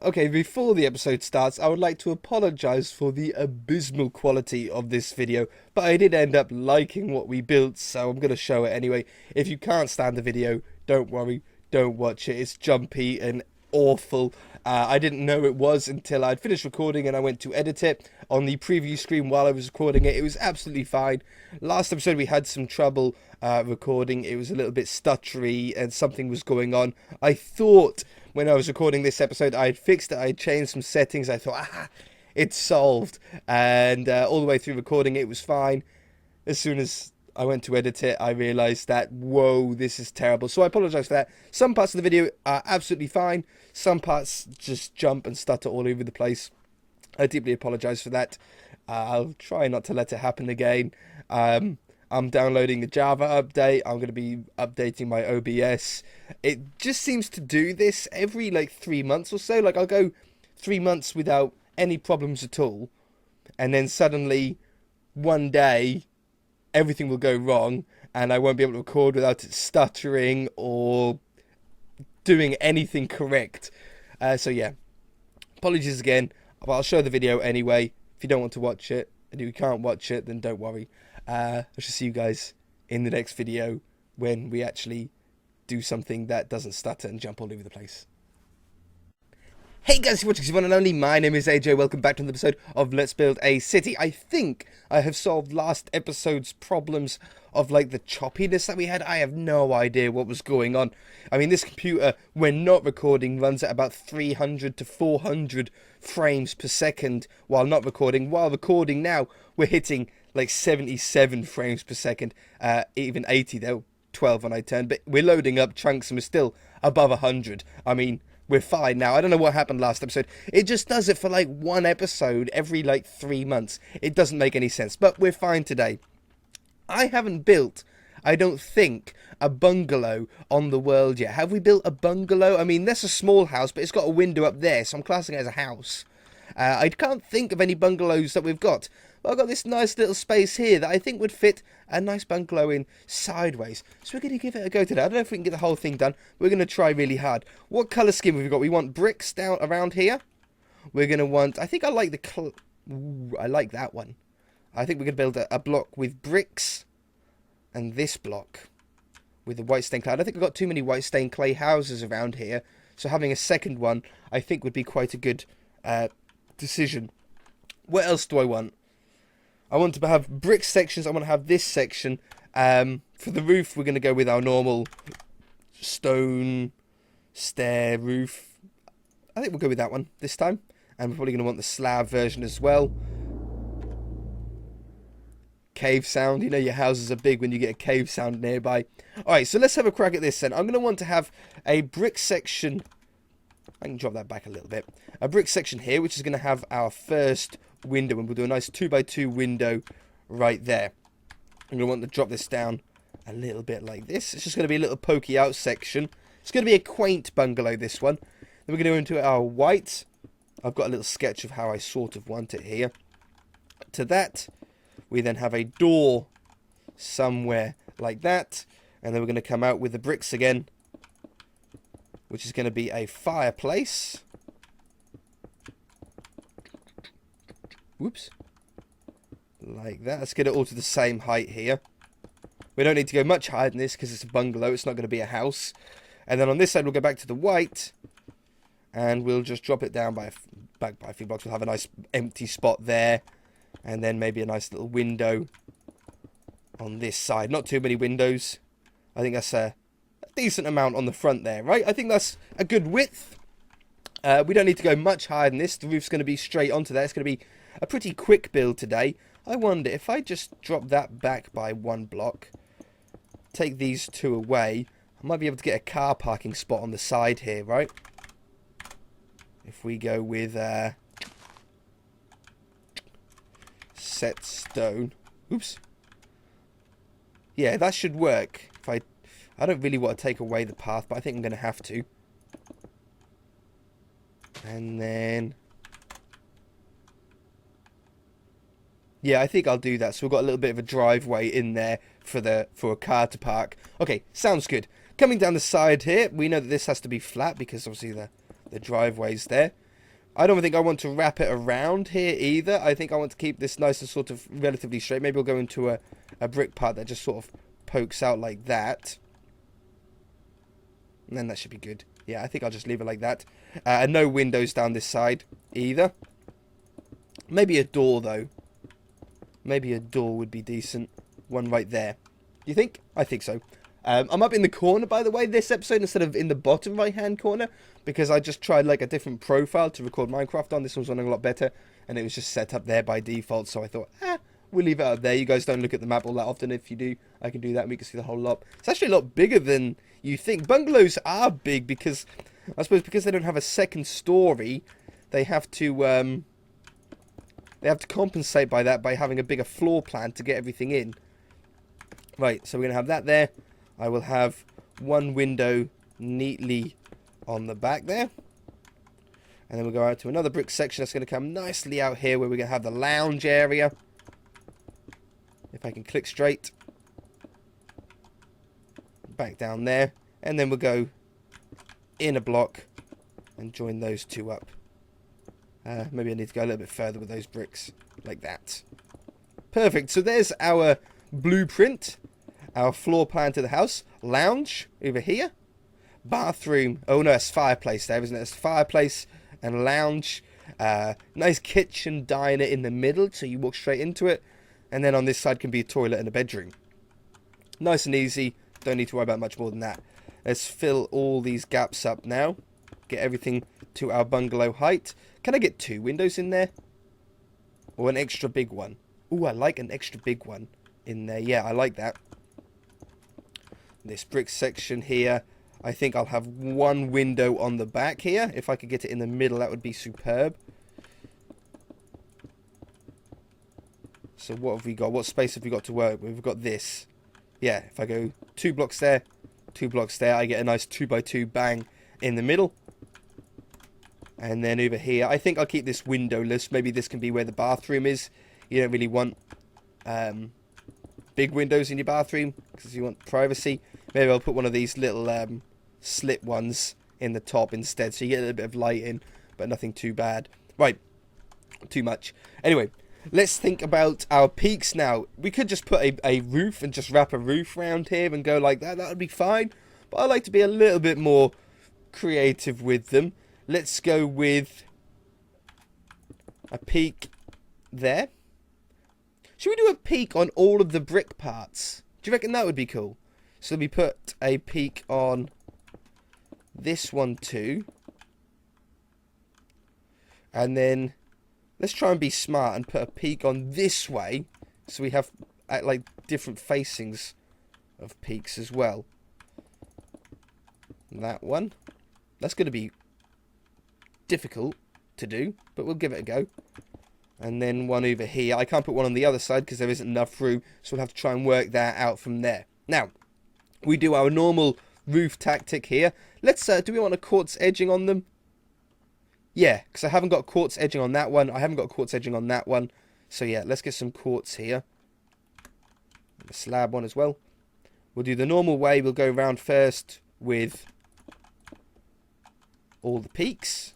Okay, before the episode starts, I would like to apologise for the abysmal quality of this video, but I did end up liking what we built, so I'm going to show it anyway. If you can't stand the video, don't worry, don't watch it. It's jumpy and awful. I didn't know it was until I'd finished recording and I went to edit it on the preview screen while I was recording it. It was absolutely fine. Last episode we had some trouble recording. It was a little bit stuttery and something was going on. I thought when I was recording this episode I had fixed it, I had changed some settings. I thought, it's solved. And all the way through recording it was fine. As soon as I went to edit it, I realised that, whoa, this is terrible. So I apologise for that. Some parts of the video are absolutely fine. Some parts just jump and stutter all over the place. I deeply apologise for that. I'll try not to let it happen again. I'm downloading the Java update. I'm going to be updating my OBS. It just seems to do this every like 3 months or so. Like I'll go 3 months without any problems at all. And then suddenly one day everything will go wrong and I won't be able to record without it stuttering or doing anything correct. So yeah, apologies again, but I'll show the video anyway. If you don't want to watch it and you can't watch it, then don't worry. I shall see you guys in the next video when we actually do something that doesn't stutter and jump all over the place. Hey guys, you're watching one and only. My name is AJ. Welcome back to another episode of Let's Build a City. I think I have solved last episode's problems of like the choppiness that we had. I have no idea what was going on. I mean, this computer, when not recording, runs at about 300 to 400 frames per second while not recording. While recording now, we're hitting like 77 frames per second, even 80 though, 12 when I turn. But we're loading up chunks and we're still above 100. I mean, we're fine now. I don't know what happened last episode. It just does it for like one episode every like 3 months. It doesn't make any sense, but we're fine today. I haven't built, I don't think, a bungalow on the world yet. Have we built a bungalow? I mean, that's a small house, but it's got a window up there, so I'm classing it as a house. I can't think of any bungalows that we've got. Well, I've got this nice little space here that I think would fit a nice bungalow in sideways. So we're going to give it a go today. I don't know if we can get the whole thing done. We're going to try really hard. What colour scheme have we got? We want bricks down around here. We're going to want... I think I like the... Ooh, I like that one. I think we're going to build a block with bricks. And this block with the white stained clay. I don't think we've got too many white stained clay houses around here. So having a second one, I think, would be quite a good decision. What else do I want? I want to have brick sections. I want to have this section. For the roof, we're going to go with our normal stone stair roof. I think we'll go with that one this time. And we're probably going to want the slab version as well. Cave sound. You know your houses are big when you get a cave sound nearby. Alright, so let's have a crack at this then. I'm going to want to have a brick section. I can drop that back a little bit. A brick section here, which is going to have our first window, and we'll do a nice 2x2 window right there. I'm going to want to drop this down a little bit like this. It's just going to be a little pokey out section. It's going to be a quaint bungalow, this one. Then we're going to go into our white. I've got a little sketch of how I sort of want it here. To that, we then have a door somewhere like that. And then we're going to come out with the bricks again, which is going to be a fireplace. Whoops. Like that. Let's get it all to the same height here. We don't need to go much higher than this because it's a bungalow. It's not going to be a house. And then on this side, we'll go back to the white. And we'll just drop it down back by a few blocks. We'll have a nice empty spot there. And then maybe a nice little window on this side. Not too many windows. I think that's a decent amount on the front there, right? I think that's a good width. We don't need to go much higher than this. The roof's going to be straight onto that. It's going to be a pretty quick build today. I wonder if I just drop that back by one block, take these two away, I might be able to get a car parking spot on the side here, right? If we go with set stone. Oops. Yeah, that should work. If I don't really want to take away the path, but I think I'm going to have to. And then... yeah, I think I'll do that. So we've got a little bit of a driveway in there for a car to park. Okay, sounds good. Coming down the side here, we know that this has to be flat because obviously the driveway's there. I don't think I want to wrap it around here either. I think I want to keep this nice and sort of relatively straight. Maybe we'll go into a brick part that just sort of pokes out like that. And then that should be good. Yeah, I think I'll just leave it like that. And no windows down this side either. Maybe a door, though. Maybe a door would be decent. One right there. You think? I think so. I'm up in the corner, by the way, this episode, instead of in the bottom right-hand corner, because I just tried, like, a different profile to record Minecraft on. This one's running a lot better, and it was just set up there by default, so I thought, we'll leave it up there. You guys don't look at the map all that often. If you do, I can do that, and we can see the whole lot. It's actually a lot bigger than you think. Bungalows are big because, I suppose, because they don't have a second story, they have to compensate by that by having a bigger floor plan to get everything in. Right, so we're going to have that there. I will have one window neatly on the back there. And then we'll go out to another brick section that's going to come nicely out here where we're going to have the lounge area. If I can click straight. Back down there. And then we'll go in a block and join those two up. Maybe I need to go a little bit further with those bricks. Like that. Perfect. So there's our blueprint. Our floor plan to the house. Lounge over here. Bathroom. Oh no, it's fireplace there, isn't it? It's fireplace and lounge. Nice kitchen diner in the middle, so you walk straight into it. And then on this side can be a toilet and a bedroom. Nice and easy. Don't need to worry about much more than that. Let's fill all these gaps up now. Get everything to our bungalow height. Can I get 2 windows in there? Or an extra big one? Ooh, I like an extra big one in there. Yeah, I like that. This brick section here, I think I'll have 1 window on the back here. If I could get it in the middle, that would be superb. So what have we got? What space have we got to work with? We've got this. Yeah, if I go 2 blocks there, 2 blocks there, I get a nice 2x2 bang in the middle. And then over here, I think I'll keep this windowless. Maybe this can be where the bathroom is. You don't really want big windows in your bathroom because you want privacy. Maybe I'll put one of these little slit ones in the top instead, so you get a little bit of light in, but nothing too bad. Right, too much. Anyway, let's think about our peaks now. We could just put a roof and just wrap a roof around here and go like that. That would be fine, but I like to be a little bit more creative with them. Let's go with a peak there. Should we do a peak on all of the brick parts? Do you reckon that would be cool? So we put a peak on this one too. And then let's try and be smart and put a peak on this way. So we have like different facings of peaks as well. That one. That's going to be difficult to do, but we'll give it a go. And then one over here. I can't put one on the other side because there isn't enough room, so we'll have to try and work that out from there. Now, we do our normal roof tactic here. Let's, do we want a quartz edging on them? Yeah, because I haven't got quartz edging on that one. I haven't got quartz edging on that one. So yeah, let's get some quartz here. The slab one as well. We'll do the normal way. We'll go around first with all the peaks.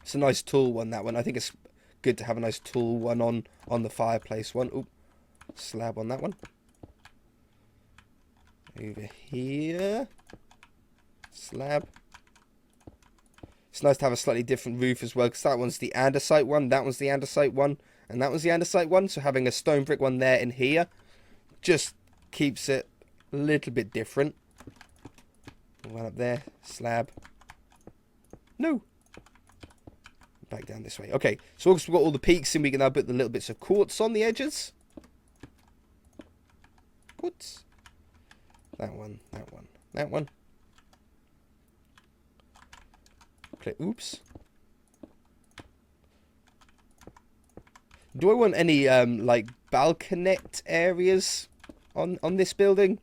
It's a nice tall one, that one. I think it's good to have a nice tall one on the fireplace one. Oop, slab on that one. Over here. Slab. It's nice to have a slightly different roof as well, because that one's the andesite one, that one's the andesite one, and that one's the andesite one. So having a stone brick one there and here just keeps it a little bit different. One up there. Slab. No. Back down this way. Okay, so once we've got all the peaks in, we can now put the little bits of quartz on the edges. Quartz. That one, that one, that one. Okay, oops. Do I want any, like, balconette areas on this building?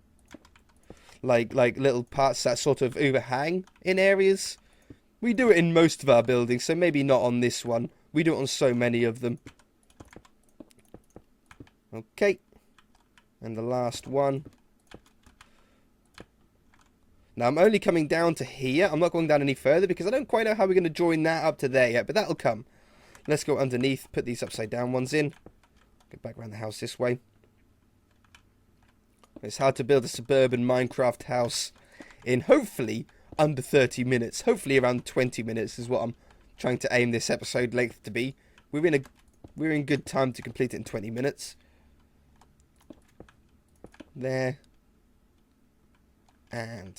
Like little parts that sort of overhang in areas? We do it in most of our buildings, so maybe not on this one. We do it on so many of them. Okay. And the last one. Now, I'm only coming down to here. I'm not going down any further because I don't quite know how we're going to join that up to there yet, but that'll come. Let's go underneath, put these upside down ones in. Get back around the house this way. It's hard to build a suburban Minecraft house in hopefully under 30 minutes. Hopefully around 20 minutes is what I'm trying to aim this episode length to be. We're in good time to complete it in 20 minutes. There. And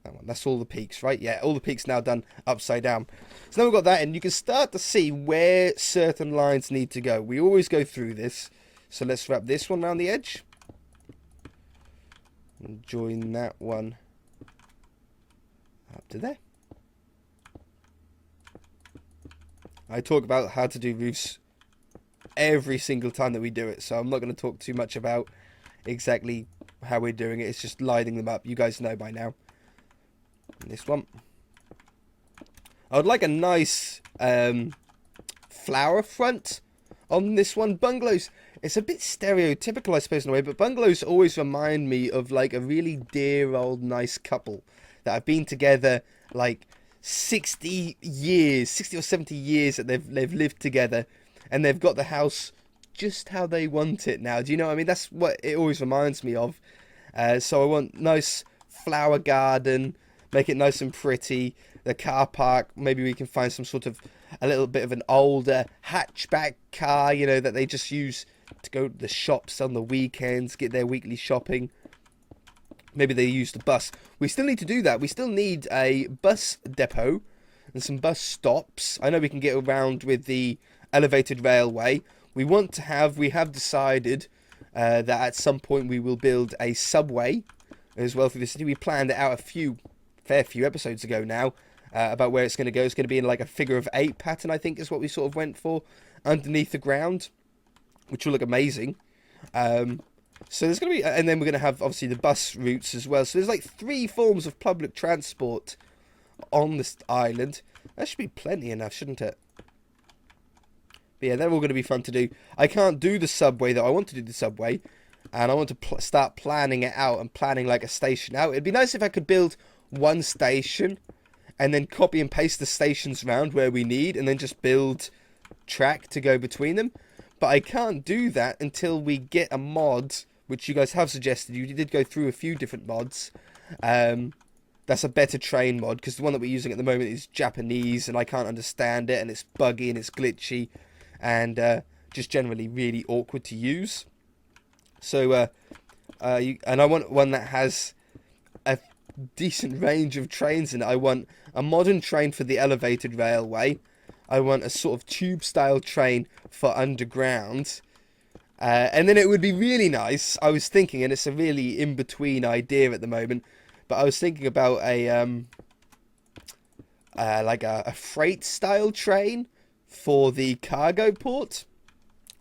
that one. That's all the peaks, right? Yeah, all the peaks now done upside down. So now we've got that, and you can start to see where certain lines need to go. We always go through this. So let's wrap this one around the edge. And join that one up to there. I talk about how to do roofs every single time that we do it, so I'm not going to talk too much about exactly how we're doing it. It's just lining them up. You guys know by now. And this one. I would like a nice flower front on this one. Bungalows, it's a bit stereotypical, I suppose, in a way, but bungalows always remind me of like a really dear old nice couple that have been together like 60 or 70 years that they've lived together, and they've got the house just how they want it now. Do you know what I mean? That's what it always reminds me of. So I want nice flower garden, make it nice and pretty. The car park, maybe we can find some sort of a little bit of an older hatchback car, you know, that they just use to go to the shops on the weekends, get their weekly shopping. Maybe they use the bus. We still need to do that. We still need a bus depot and some bus stops. I know we can get around with the elevated railway. We have decided that at some point we will build a subway as well through the city. We planned it out a fair few episodes ago now about where it's going to go. It's going to be in like a figure of 8 pattern, I think is what we sort of went for, underneath the ground, which will look amazing. So there's going to be, and then we're going to have obviously the bus routes as well. So there's like 3 forms of public transport on this island. That should be plenty enough, shouldn't it? But yeah, they're all going to be fun to do. I can't do the subway though. I want to do the subway, and I want to start planning it out and planning like a station out. It'd be nice if I could build one station and then copy and paste the stations around where we need, and then just build track to go between them. But I can't do that until we get a mod, which you guys have suggested. You did go through a few different mods. That's a better train mod, because the one that we're using at the moment is Japanese, and I can't understand it, and it's buggy, and it's glitchy, and just generally really awkward to use. So, and I want one that has a decent range of trains in it. I want a modern train for the elevated railway. I want a sort of tube-style train for underground. And then it would be really nice, I was thinking, and it's a really in-between idea at the moment, but I was thinking about a like a freight-style train for the cargo port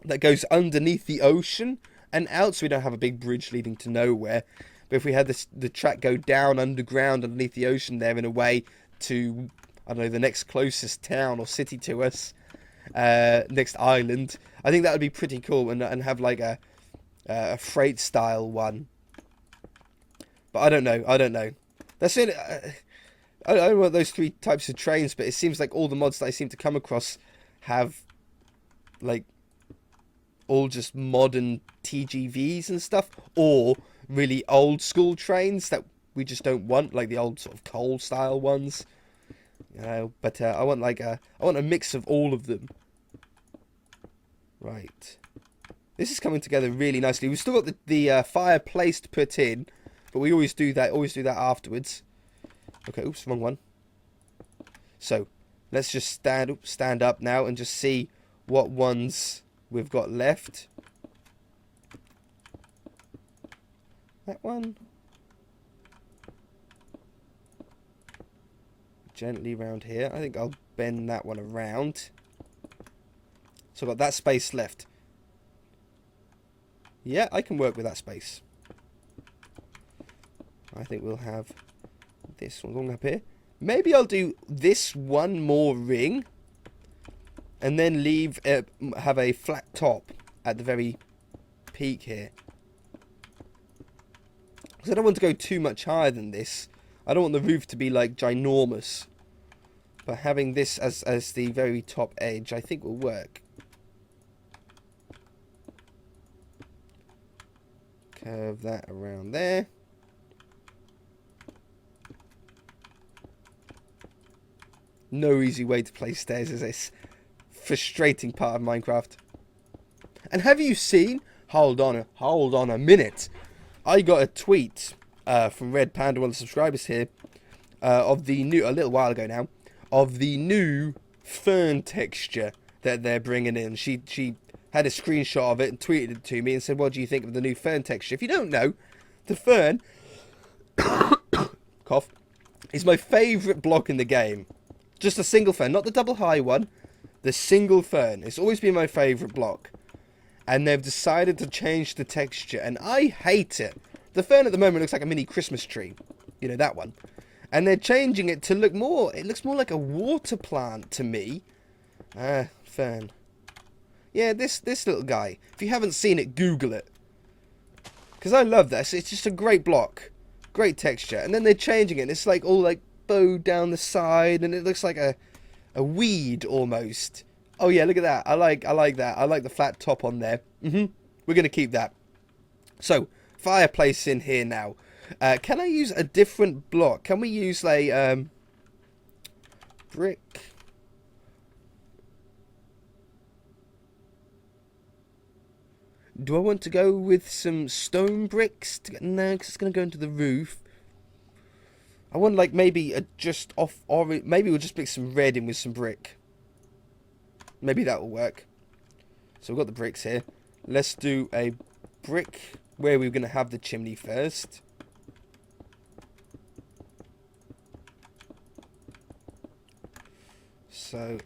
that goes underneath the ocean and out, so we don't have a big bridge leading to nowhere. But if we had the track go down underground underneath the ocean there in a way to, I don't know, the next closest town or city to us, next island, I think that would be pretty cool, and have like a freight style one. But I don't know. That's it. I don't want those 3 types of trains, but it seems like all the mods that I seem to come across have like all just modern TGVs and stuff, or really old school trains that we just don't want, like the old sort of coal style ones. You know, but I want a mix of all of them. Right. This is coming together really nicely. We've still got the fireplace to put in, but we always do that afterwards. Okay, oops, wrong one. So, let's just stand up now and just see what ones we've got left. That one. Gently round here. I think I'll bend that one around. So I've got that space left. Yeah, I can work with that space. I think we'll have this one going up here. Maybe I'll do this one more ring, and then have a flat top at the very peak here. Because I don't want to go too much higher than this. I don't want the roof to be like ginormous. But having this as the very top edge, I think will work. Curve that around there. No easy way to place stairs is this frustrating part of Minecraft. And have you seen? Hold on a minute. I got a tweet from Red Panda, one of the subscribers here, of the new, a little while ago now, of the new fern texture that they're bringing in. She had a screenshot of it and tweeted it to me and said, what do you think of the new fern texture? If you don't know, the fern, cough, is my favourite block in the game. Just a single fern, not the double high one, the single fern. It's always been my favourite block. And they've decided to change the texture, and I hate it. The fern at the moment looks like a mini Christmas tree. You know, that one. And they're changing it to look more, it looks more like a water plant to me. Fern. Yeah, this little guy. If you haven't seen it, Google it. Because I love this. It's just a great block. Great texture. And then they're changing it. And it's like all like bowed down the side. And it looks like a weed almost. Oh yeah, look at that. I like that. I like the flat top on there. We're going to keep that. So, fireplace in here now. Can I use a different block? Can we use a brick? Do I want to go with some stone bricks? No, because it's going to go into the roof. I want like maybe just off, or maybe we'll just pick some red in with some brick. Maybe that will work. So we've got the bricks here. Let's do a brick where we're going to have the chimney first. So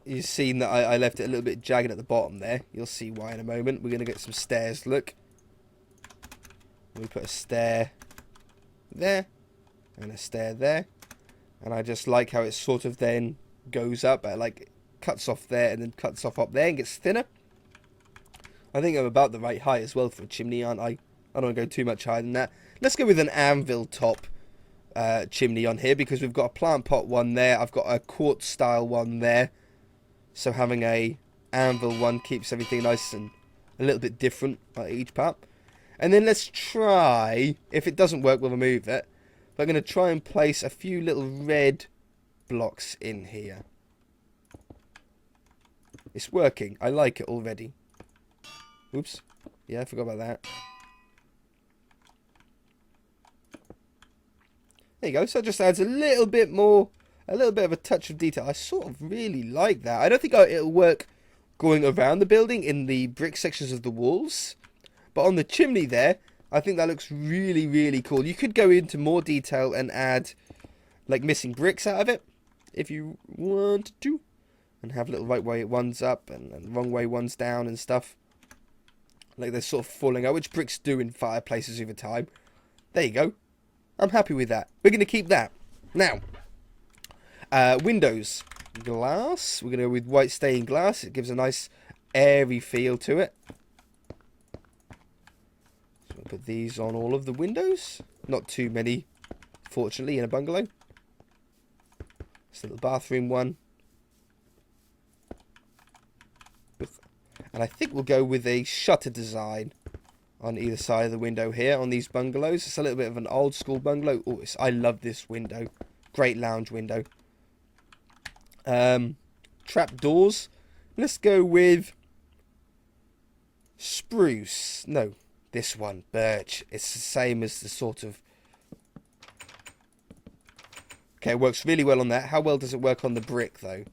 you've seen that I left it a little bit jagged at the bottom there. You'll see why in a moment. We're going to get some stairs, look. We put a stair there and a stair there. And I just like how it sort of then goes up, like cuts off there and then cuts off up there and gets thinner. I think I'm about the right height as well for a chimney, aren't I? I don't want to go too much higher than that. Let's go with an anvil top chimney on here, because we've got a plant pot one there. I've got a quartz style one there. So having a anvil one keeps everything nice and a little bit different at each part. And then let's try, if it doesn't work, we'll remove it. But I'm going to try and place a few little red blocks in here. It's working. I like it already. Oops. Yeah, I forgot about that. There you go. So it just adds a little bit more, a little bit of a touch of detail. I sort of really like that. I don't think it'll work going around the building in the brick sections of the walls. But on the chimney there, I think that looks really, really cool. You could go into more detail and add like missing bricks out of it if you wanted to. And have little right way ones up and wrong way ones down and stuff. Like they're sort of falling out, which bricks do in fireplaces over time. There you go. I'm happy with that. We're going to keep that. Now, windows. Glass. We're going to go with white stained glass. It gives a nice airy feel to it. So we'll put these on all of the windows. Not too many, fortunately, in a bungalow. This little bathroom one. And I think we'll go with a shutter design on either side of the window here on these bungalows. It's a little bit of an old school bungalow. Oh, I love this window. Great lounge window. Trap doors. Let's go with spruce. No, this one, birch. It's the same as the sort of... Okay, it works really well on that. How well does it work on the brick, though?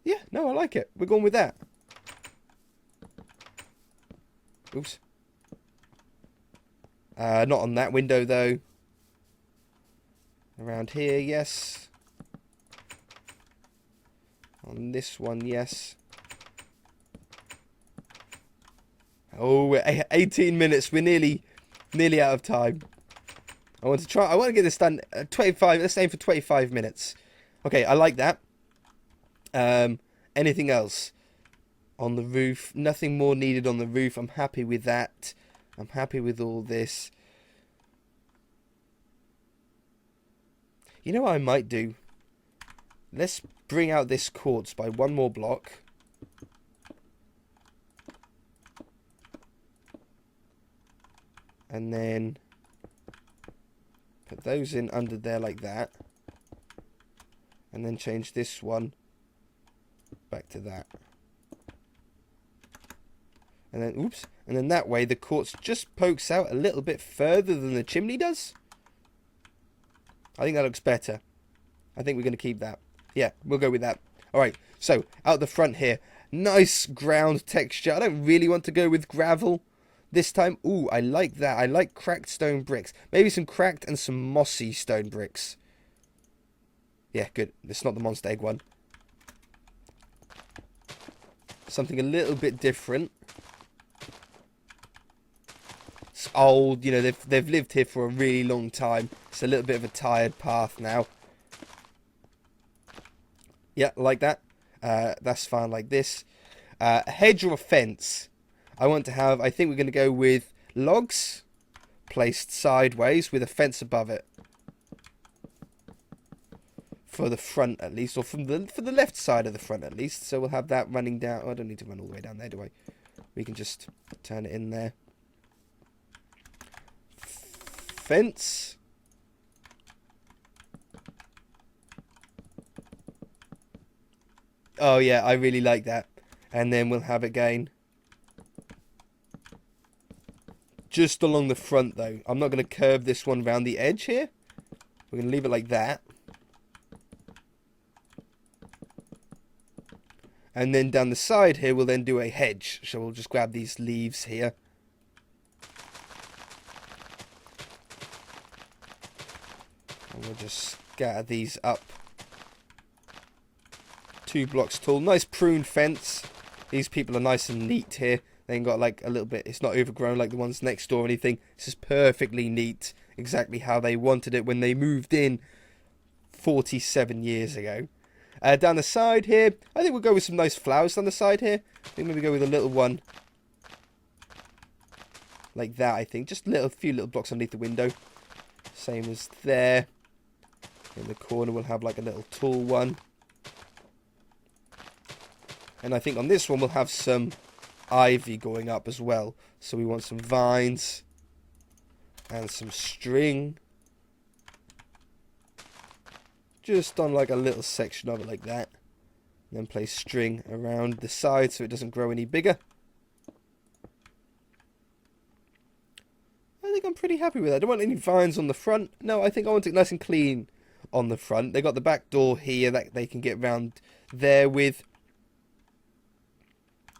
Yeah, no, I like it. We're going with that. Oops. Not on that window, though. Around here, yes. On this one, yes. Oh, we're 18 minutes. We're nearly out of time. I want to get this done. 25. Let's aim for 25 minutes. Okay, I like that. Anything else? on the roof. Nothing more needed on the roof. I'm happy with that. I'm happy with all this. You know what I might do? Let's bring out this quartz by one more block. And then put those in under there like that. And then change this one back to that. And then, oops. And then that way the quartz just pokes out a little bit further than the chimney does. I think that looks better. I think we're going to keep that. Yeah, we'll go with that. Alright, so out the front here. Nice ground texture. I don't really want to go with gravel this time. Ooh, I like that. I like cracked stone bricks. Maybe some cracked and some mossy stone bricks. Yeah, good. It's not the monster egg one. Something a little bit different. It's old, you know, they've lived here for a really long time. It's a little bit of a tired path now. Yeah, like that. That's fine like this. A hedge or a fence. I want to have, I think we're going to go with logs placed sideways with a fence above it. For the front at least, or for the left side of the front at least. So we'll have that running down. Oh, I don't need to run all the way down there, do I? We can just turn it in there. Fence. Oh yeah, I really like that. And then we'll have it again. Just along the front though. I'm not going to curve this one round the edge here. We're going to leave it like that. And then down the side here, we'll then do a hedge. So we'll just grab these leaves here. And we'll just scatter these up. 2 blocks tall. Nice prune fence. These people are nice and neat here. They ain't got like a little bit, it's not overgrown like the ones next door or anything. This is perfectly neat. Exactly how they wanted it when they moved in 47 years ago. Down the side here, I think we'll go with some nice flowers down the side here. I think maybe go with a little one. Like that, I think. Just a few little blocks underneath the window. Same as there. In the corner we'll have like a little tall one. And I think on this one we'll have some ivy going up as well. So we want some vines. And some string. Just on like a little section of it like that. And then place string around the side so it doesn't grow any bigger. I think I'm pretty happy with that. I don't want any vines on the front. No, I think I want it nice and clean on the front. They got the back door here that they can get round there with.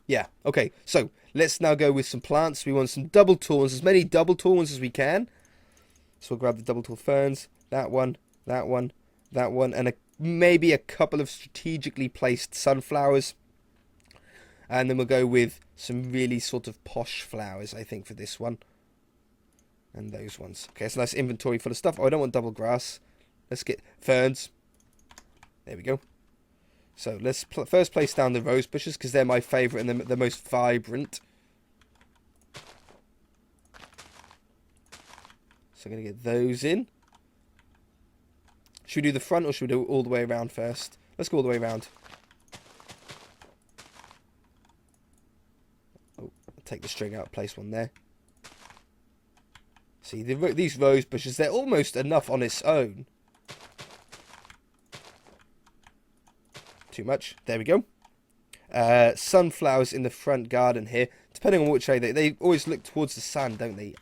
Yeah, okay. So let's now go with some plants. We want some double tall ones, as many double tall ones as we can. So we'll grab the double tall ferns. That one, that one. That one, and maybe a couple of strategically placed sunflowers. And then we'll go with some really sort of posh flowers, I think, for this one. And those ones. Okay, it's a nice inventory full of stuff. Oh, I don't want double grass. Let's get ferns. There we go. So let's first place down the rose bushes, because they're my favourite and the most vibrant. So I'm going to get those in. Should we do the front or should we do it all the way around first? Let's go all the way around. Oh, take the string out, place one there. See, these rose bushes, they're almost enough on its own. Too much. There we go. Sunflowers in the front garden here. Depending on which way they always look towards the sun, don't they?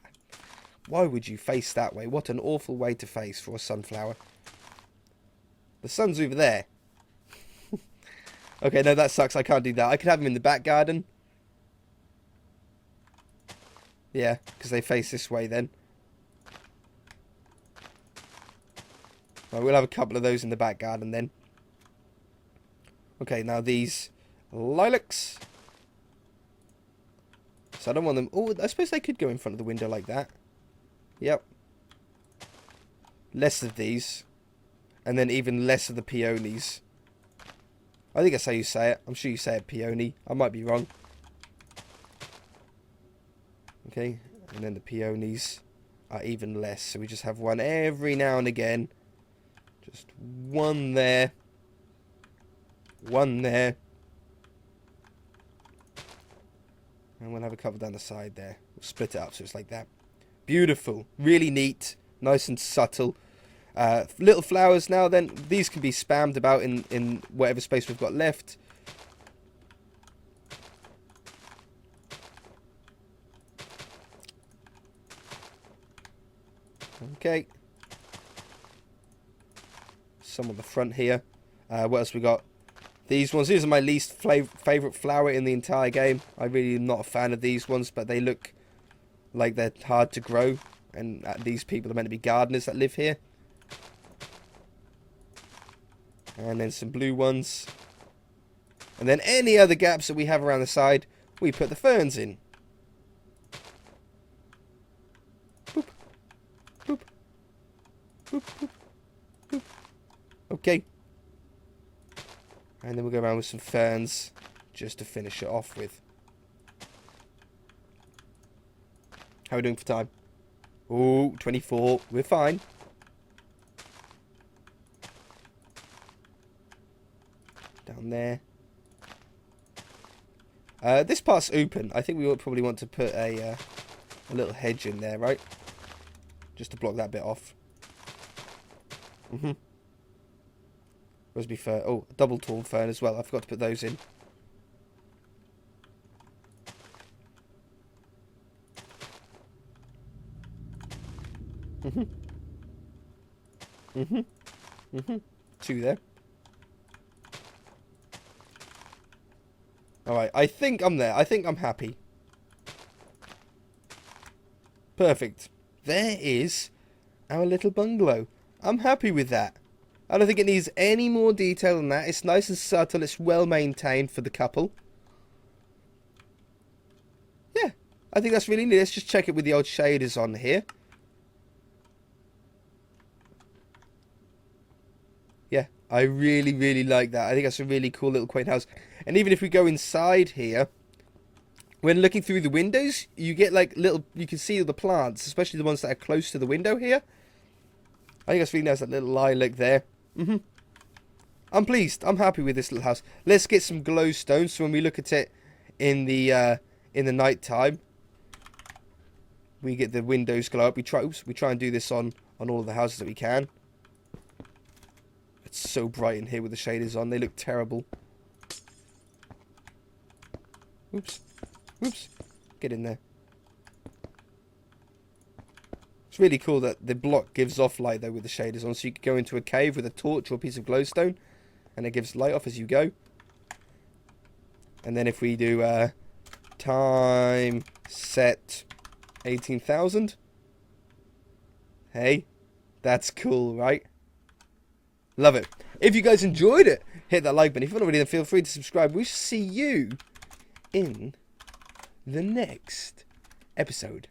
Why would you face that way? What an awful way to face for a sunflower. The sun's over there. Okay, no, that sucks. I can't do that. I could have them in the back garden. Yeah, because they face this way then. Right, we'll have a couple of those in the back garden then. Okay, now these lilacs. So I don't want them... Oh, I suppose they could go in front of the window like that. Yep. Less of these. And then even less of the peonies. I think that's how you say it. I'm sure you say it peony. I might be wrong. Okay, and then the peonies are even less. So we just have one every now and again. Just one there. One there. And we'll have a couple down the side there. We'll split it up so it's like that. Beautiful. Really neat. Nice and subtle. Little flowers now then. These can be spammed about in whatever space we've got left. Okay. Some on the front here. What else we got? These ones. These are my least favourite flower in the entire game. I really am not a fan of these ones, but they look like they're hard to grow. And these people are meant to be gardeners that live here. And then some blue ones. And then any other gaps that we have around the side, we put the ferns in. Boop. Boop. Boop, boop, boop. Okay. And then we'll go around with some ferns just to finish it off with. How are we doing for time? Oh, 24. We're fine. Down there. This part's open. I think we would probably want to put a little hedge in there, right? Just to block that bit off. Raspberry fern. Oh, double tall fern as well. I forgot to put those in. Two there. Alright, I think I'm there. I think I'm happy. Perfect. There is our little bungalow. I'm happy with that. I don't think it needs any more detail than that. It's nice and subtle. It's well maintained for the couple. Yeah, I think that's really neat. Let's just check it with the old shaders on here. Yeah, I really, really like that. I think that's a really cool little quaint house. And even if we go inside here, when looking through the windows, you get like little, you can see the plants, especially the ones that are close to the window here. I think that's really nice, that little lilac there. I'm pleased. I'm happy with this little house. Let's get some glowstone so when we look at it in the night time, we get the windows glow up. We try and do this on all of the houses that we can. It's so bright in here with the shaders on. They look terrible. Oops. Oops. Get in there. It's really cool that the block gives off light though with the shaders on, so you could go into a cave with a torch or a piece of glowstone and it gives light off as you go. And then if we do time set 18,000, hey, that's cool, right? Love it. If you guys enjoyed it, hit that like button. If you haven't already, then feel free to subscribe. We shall see you in the next episode.